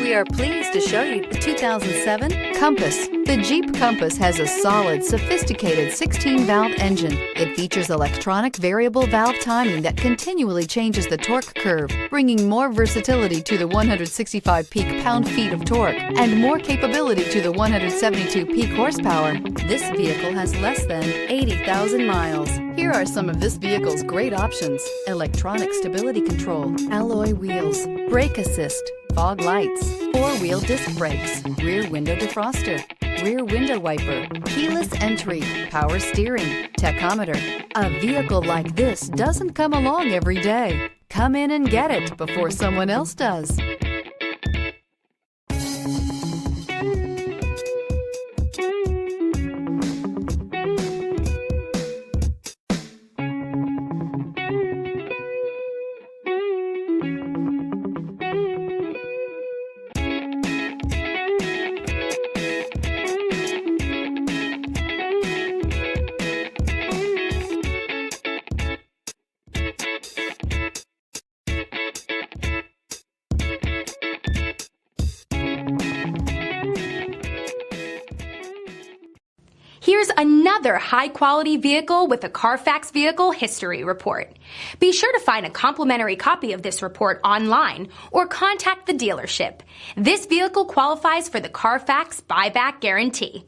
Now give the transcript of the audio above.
We are pleased to show you the 2007 Compass. The Jeep Compass has a solid, sophisticated 16-valve engine. It features electronic variable valve timing that continually changes the torque curve, bringing more versatility to the 165 peak pound-feet of torque and more capability to the 172 peak horsepower. This vehicle has less than 80,000 miles. Here are some of this vehicle's great options: electronic stability control, alloy wheels, brake assist, fog lights, four-wheel disc brakes, rear window defroster, rear window wiper, keyless entry, power steering, tachometer. A vehicle like this doesn't come along every day. Come in and get it before someone else does. Here's another high-quality vehicle with a Carfax Vehicle History Report. Be sure to find a complimentary copy of this report online or contact the dealership. This vehicle qualifies for the Carfax Buyback Guarantee.